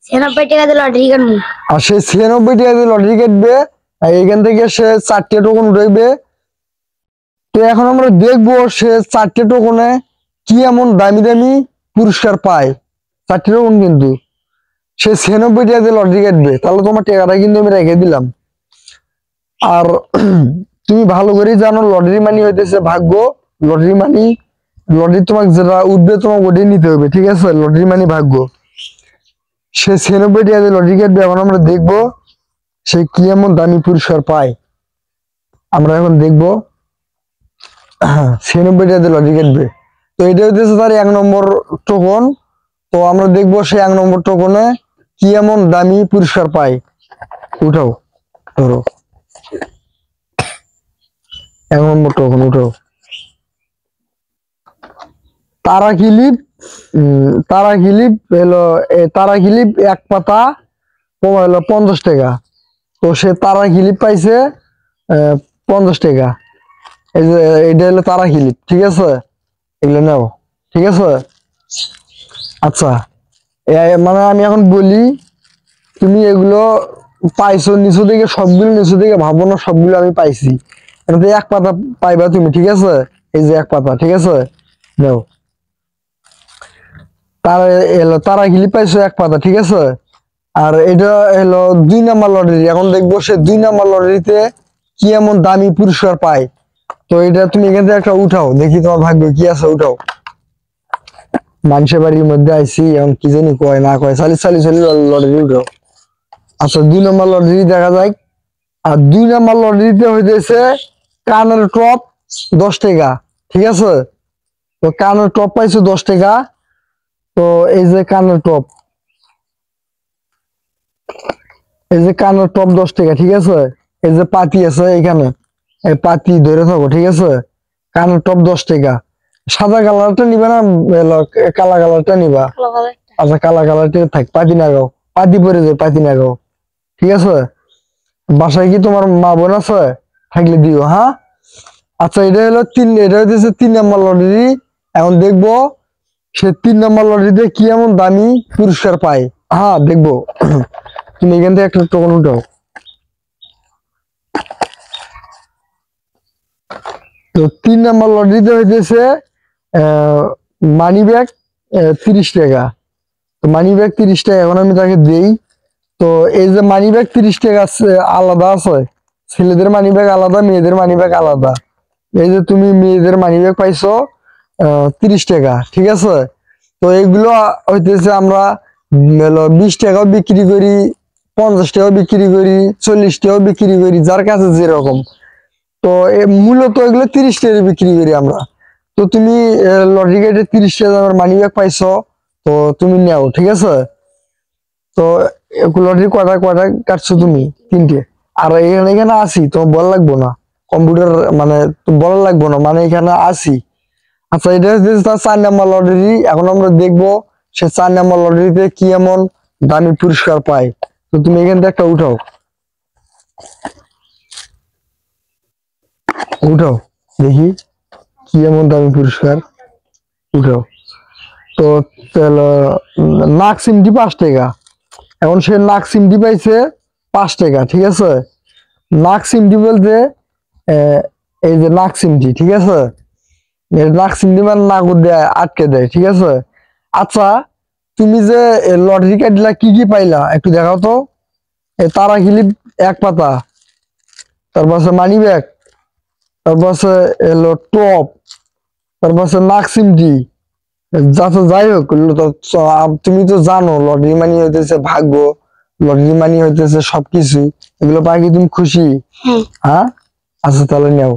96 টাকা দিয়ে লটারি কাটবো। আর সে 96 টাকা দিয়ে লটারি কাটবে, আর এখান থেকে সে 4টে টোকন উঠাইবে। তো এখন আমরা দেখবো সে 4টে টোকনে কি এমন দামি দামি পুরস্কার পায়। 4টে টোকন কিন্তু সে 96 টাকা দিয়ে লটারি কাটবে। তাহলে তোমার টাকাটা কিন্তু আমি রেখে দিলাম। আর তুমি ভালো করেই জানো লটারি মানি হইতেছে ভাগ্য। লটারি মানি, লটারি তোমাকে যেটা উঠবে তোমাকে ওটাই নিতে হবে, ঠিক আছে? লটারি মানি ভাগ্য। সে 96 টাকা দিয়ে লটারি কাটবে। এখন আমরা দেখবো সে কি এমন দামি পুরস্কার পায়। আমরা এখন দেখবো 96 টাকা দিয়ে লটারি কাটবে। তো এটা হইতেছে তার 1 নম্বর টোকন। তো আমরা দেখবো সে 1 নম্বর টোকনে কি এমন দামি পুরস্কার পায়। উঠাও, ধরো 1 নম্বর টোকন উঠাও। তারা ক্লিপ, তারা ক্লিপ হলো, তারা ক্লিপ 1 পাতা হলো 50 টাকা। তো সে তারা ক্লিপ পাইছে 50 টাকা। এই যে এটা হলো তারা ক্লিপ, ঠিক আছে? এগুলো নাও, ঠিক আছে? আচ্ছা, মানে আমি এখন বলি, তুমি এগুলো পাইছো নিচু থেকে, সবগুলো নিচু থেকে ভাবো না সবগুলো আমি পাইছি। এটাতে 1 পাতা পাইবা তুমি, ঠিক আছে? এই যে 1 পাতা, ঠিক আছে? নাও, তারা এলো তারা ক্লিপ পাইছো 1 পাতা, ঠিক আছে? আর এটা হলো 2 নাম্বার লটারি। এখন দেখবো সে 2 নাম্বার লটারিতে কি এমন দামি পুরস্কার পায়। তো এটা তুমি এখান থেকে একটা উঠাও, দেখি তোমার ভাগ্য কি আছে। উঠাও। মানুষের বাড়ির মধ্যে আইসি, এখন কি জানি কয় না কয়, চালি চালি চালি লটারি উঠাও। আচ্ছা, 2 নাম্বার লটারি দেখা যায়। আর 2 নাম্বার লটারিতে হইতেছে কানের টপ 10 টাকা, ঠিক আছে? তো কানের টপ পাইছো 10 টাকা। তো এই যে কানের টপ, এই যে কানের টপ 10 টাকা, ঠিক আছে? এই যে পাতি আছে এখানে, এই পাতি ধরে থাকো, ঠিক আছে? কানের টপ 10 টাকা। সাদা কালারটা নিবা না কালা কালারটা নিবা? আচ্ছা, কালা কালারটা থাক, পাতি না গাও, পাতি পরে যায়, পাতি না গাও, ঠিক আছে? বাসায় কি তোমার মা বোন আছে? থাকলে দিও, হ্যাঁ? আচ্ছা, এটা হলো এটা হচ্ছে 3 নাম্বার লটারি। এখন দেখবো সে 3 নাম্বার লটারিতে কি এমন দামি পুরস্কার পায়। হ্যাঁ, দেখবো। তুমি এখান থেকে একটা টোকন উঠাও। তো 3 নাম্বার লটারিতে হইতেছে মানি ব্যাগ 30 টাকা। তো মানি ব্যাগ 30 টাকা এখন আমি তাকে দেই। তো এই যে মানি ব্যাগ 30 টাকা আলাদা আছে, ছেলেদের মানি ব্যাগ আলাদা, মেয়েদের মানি ব্যাগ আলাদা। এই যে তুমি মেয়েদের মানি ব্যাগ পাইছো 30 টাকা, ঠিক আছে? তো এইগুলো হইতেছে আমরা 20 টাকাও বিক্রি করি, 50 টাকাও বিক্রি করি, 40 টাকাও বিক্রি করি, যার কাছে যেরকম। তো মূলত এগুলো 30 টাকা বিক্রি করি আমরা। তো তুমি লটারি কেটে 30 টাকা দামের মানি ব্যাগ পাইছো, তো তুমি নাও, ঠিক আছে? তো লটারি কয়টা কয়টা কাটছো তুমি? 3টে। আর এখানে এখানে আসি, তোমার বলা লাগবো না, কম্পিউটার মানে বলা লাগবো না, মানে এখানে আসি। আচ্ছা, এটা হচ্ছে তার 4 নাম্বার লটারি। এখন আমরা দেখবো সে 4 নাম্বার লটারিতে কি এমন দামি পুরস্কার পায়। তো তুমি এখান থেকে একটা উঠাও, উঠাও, দেখি কি এমন দামি পুরস্কার। উঠাও। তো নাক সিমটি 5 টাকা। এখন সে নাক সিমটি পাইছে 5 টাকা, ঠিক আছে? নাক সিমটি বলতে এই যে নাক সিমটি, ঠিক আছে? নাক সিমটি মানে নাক দেয়, আটকে দেয়, ঠিক আছে? আচ্ছা, তুমি যে লটারি কাটলা কি কি পাইলা একটু দেখাও তো। তারা ক্লিপ 1 পাতা, তারপর আছে মানি ব্যাগ, তারপর আছে এলো টপ, তারপর আছে নাক সিমটি। যাই হোক, তুমি তো জানো লটারি মানি হইতেছে ভাগ্য, লটারি মানি হইতেছে সবকিছু। এগুলো পাই কি তুমি খুশি? হ্যাঁ। আচ্ছা, তাহলে নাও।